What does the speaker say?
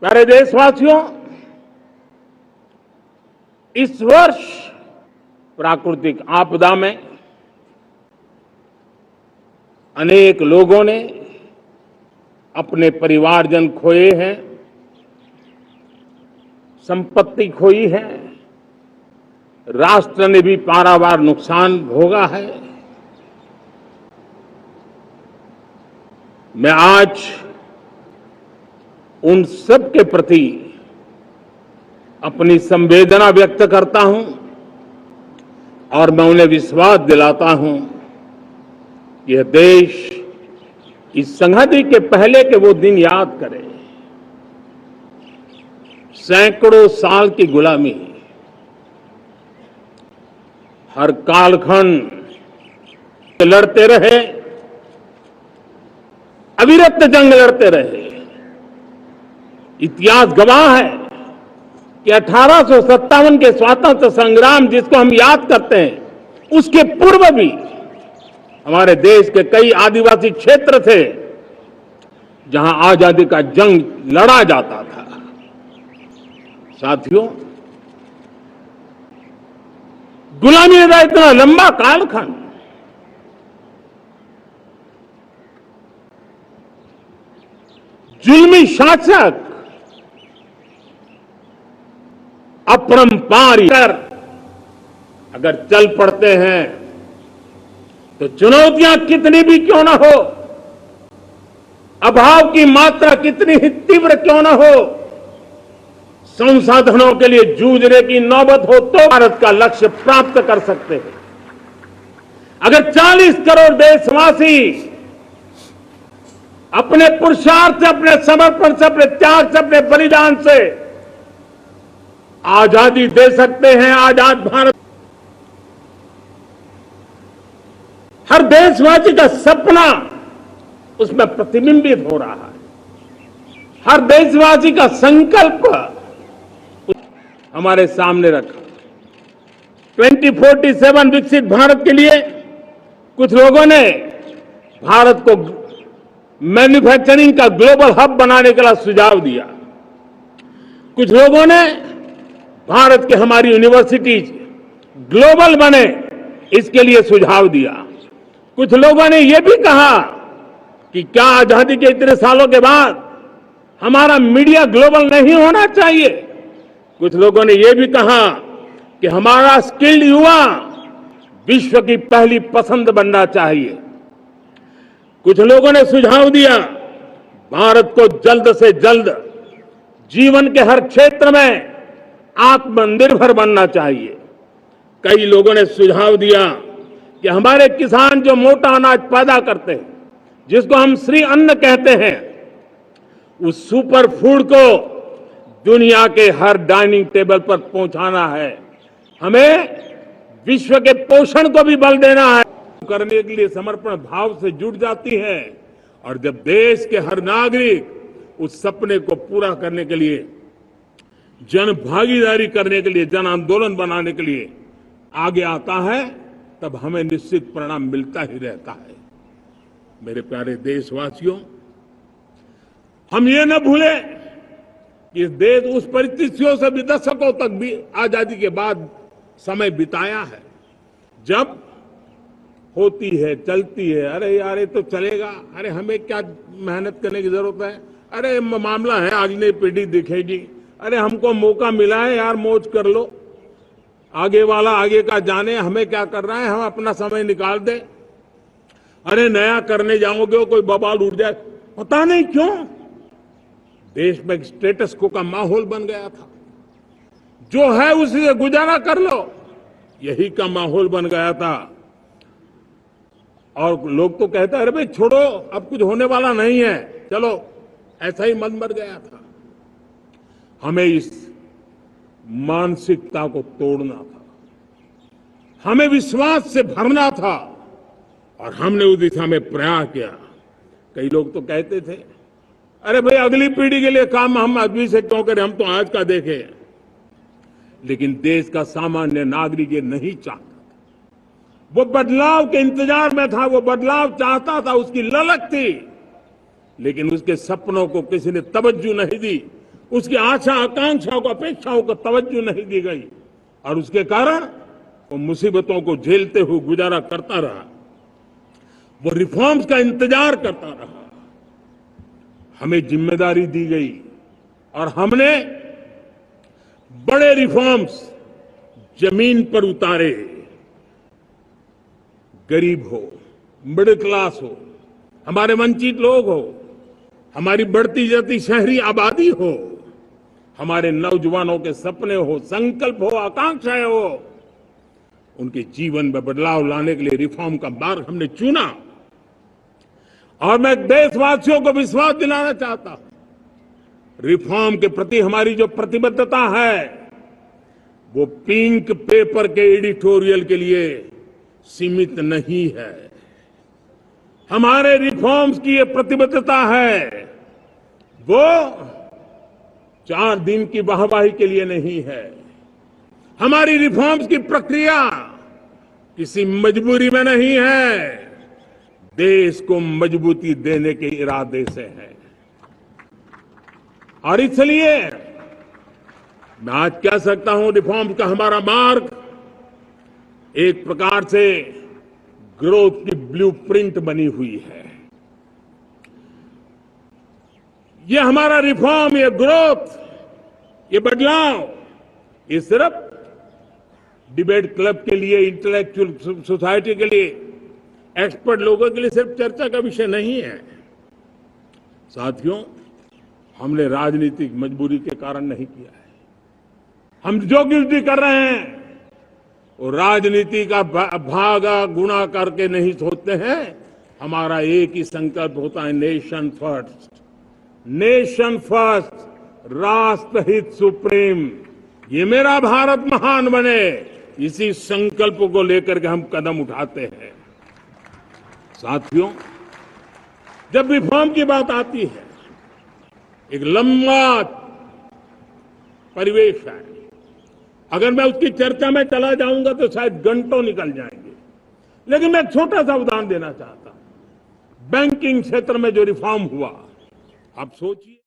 प्यारे देशवासियों, इस वर्ष प्राकृतिक आपदा में अनेक लोगों ने अपने परिवारजन खोए हैं, संपत्ति खोई है, राष्ट्र ने भी पारावार नुकसान भोगा है। मैं आज उन सब के प्रति अपनी संवेदना व्यक्त करता हूं और मैं उन्हें विश्वास दिलाता हूं कि यह देश इस संहति के पहले के वो दिन याद करे। सैकड़ों साल की गुलामी, हर कालखंड लड़ते रहे, अविरत जंग लड़ते रहे। इतिहास गवाह है कि 1857 के स्वतंत्रता संग्राम जिसको हम याद करते हैं, उसके पूर्व भी हमारे देश के कई आदिवासी क्षेत्र थे जहां आजादी का जंग लड़ा जाता था। साथियों, गुलामी का इतना लंबा कालखंड, जुल्मी शासक अपरंपार अगर चल पड़ते हैं तो चुनौतियां कितनी भी क्यों ना हो, अभाव की मात्रा कितनी ही तीव्र क्यों ना हो, संसाधनों के लिए जूझने की नौबत हो तो भारत का लक्ष्य प्राप्त कर सकते हैं। अगर 40 करोड़ देशवासी अपने पुरुषार्थ से, अपने समर्पण से, अपने त्याग से, अपने बलिदान से आजादी दे सकते हैं, आजाद भारत, हर देशवासी का सपना उसमें प्रतिबिंबित हो रहा है। हर देशवासी का संकल्प हमारे सामने रखा। 2047 विकसित भारत के लिए कुछ लोगों ने भारत को मैन्युफैक्चरिंग का ग्लोबल हब बनाने का सुझाव दिया। कुछ लोगों ने भारत के हमारी यूनिवर्सिटीज ग्लोबल बने, इसके लिए सुझाव दिया। कुछ लोगों ने यह भी कहा कि क्या आजादी के इतने सालों के बाद हमारा मीडिया ग्लोबल नहीं होना चाहिए। कुछ लोगों ने यह भी कहा कि हमारा स्किल्ड युवा विश्व की पहली पसंद बनना चाहिए। कुछ लोगों ने सुझाव दिया भारत को जल्द से जल्द जीवन के हर क्षेत्र में आत्मनिर्भर बनना चाहिए। कई लोगों ने सुझाव दिया कि हमारे किसान जो मोटा अनाज पैदा करते हैं, जिसको हम श्री अन्न कहते हैं, उस सुपर फूड को दुनिया के हर डाइनिंग टेबल पर पहुंचाना है। हमें विश्व के पोषण को भी बल देना है। करने के लिए समर्पण भाव से जुट जाती है और जब देश के हर नागरिक उस सपने को पूरा करने के लिए, जन भागीदारी करने के लिए, जन आंदोलन बनाने के लिए आगे आता है, तब हमें निश्चित परिणाम मिलता ही रहता है। मेरे प्यारे देशवासियों, हम ये न भूलें कि देश उस परिस्थितियों से भी दशकों तक भी आजादी के बाद समय बिताया है जब होती है, चलती है, अरे यार ये तो चलेगा, अरे हमें क्या मेहनत करने की जरूरत है, अरे मामला है अगली पीढ़ी दिखेगी, अरे हमको मौका मिला है यार, मौज कर लो, आगे वाला आगे का जाने, हमें क्या कर रहा है, हम अपना समय निकाल दें। अरे नया करने जाओगे कोई बवाल उठ जाए, पता नहीं क्यों देश में एक स्टेटस को का माहौल बन गया था। जो है उसी से गुजारा कर लो, यही का माहौल बन गया था। और लोग तो कहते हैं अरे भाई छोड़ो, अब कुछ होने वाला नहीं है, चलो, ऐसा ही मन बन गया था। हमें इस मानसिकता को तोड़ना था, हमें विश्वास से भरना था और हमने उस दिशा में प्रयास किया। कई लोग तो कहते थे अरे भाई अगली पीढ़ी के लिए काम हम अभी से क्यों करें, हम तो आज का देखें। लेकिन देश का सामान्य नागरिक ये नहीं चाहता, वो बदलाव के इंतजार में था, वो बदलाव चाहता था, उसकी ललक थी, लेकिन उसके सपनों को किसी ने तवज्जो नहीं दी, उसकी आशा आकांक्षाओं को अपेक्षाओं को तवज्जो नहीं दी गई और उसके कारण वो मुसीबतों को झेलते हुए गुजारा करता रहा। वो रिफॉर्म्स का इंतजार करता रहा। हमें जिम्मेदारी दी गई और हमने बड़े रिफॉर्म्स जमीन पर उतारे। गरीब हो, मिडिल क्लास हो, हमारे वंचित लोग हो, हमारी बढ़ती जाती शहरी आबादी हो, हमारे नौजवानों के सपने हो, संकल्प हो, आकांक्षाएं हो, उनके जीवन में बदलाव लाने के लिए रिफॉर्म का मार्ग हमने चुना। और मैं देशवासियों को विश्वास दिलाना चाहता हूं, रिफॉर्म के प्रति हमारी जो प्रतिबद्धता है वो पिंक पेपर के एडिटोरियल के लिए सीमित नहीं है। हमारे रिफॉर्म्स की ये प्रतिबद्धता है वो 4 दिन की वाहवाही के लिए नहीं है। हमारी रिफॉर्म्स की प्रक्रिया किसी मजबूरी में नहीं है, देश को मजबूती देने के इरादे से है। और इसलिए मैं आज कह सकता हूं रिफॉर्म का हमारा मार्ग एक प्रकार से ग्रोथ की ब्लूप्रिंट बनी हुई है। ये हमारा रिफॉर्म, ये ग्रोथ, ये बदलाव, ये सिर्फ डिबेट क्लब के लिए, इंटेलेक्चुअल सोसाइटी के लिए, एक्सपर्ट लोगों के लिए सिर्फ चर्चा का विषय नहीं है। साथियों, हमने राजनीतिक मजबूरी के कारण नहीं किया है। हम जो कुछ भी कर रहे हैं वो राजनीति का भागा गुणा करके नहीं सोचते हैं। हमारा एक ही संकल्प होता है, नेशन फर्स्ट, नेशन फर्स्ट, राष्ट्रहित सुप्रीम। ये मेरा भारत महान बने, इसी संकल्प को लेकर के हम कदम उठाते हैं। साथियों, जब रिफॉर्म की बात आती है, एक लंबा परिवेश है। अगर मैं उसकी चर्चा में चला जाऊंगा तो शायद घंटों निकल जाएंगे, लेकिन मैं एक छोटा सा उदाहरण देना चाहता हूं। बैंकिंग क्षेत्र में जो रिफॉर्म हुआ, आप सोचिए।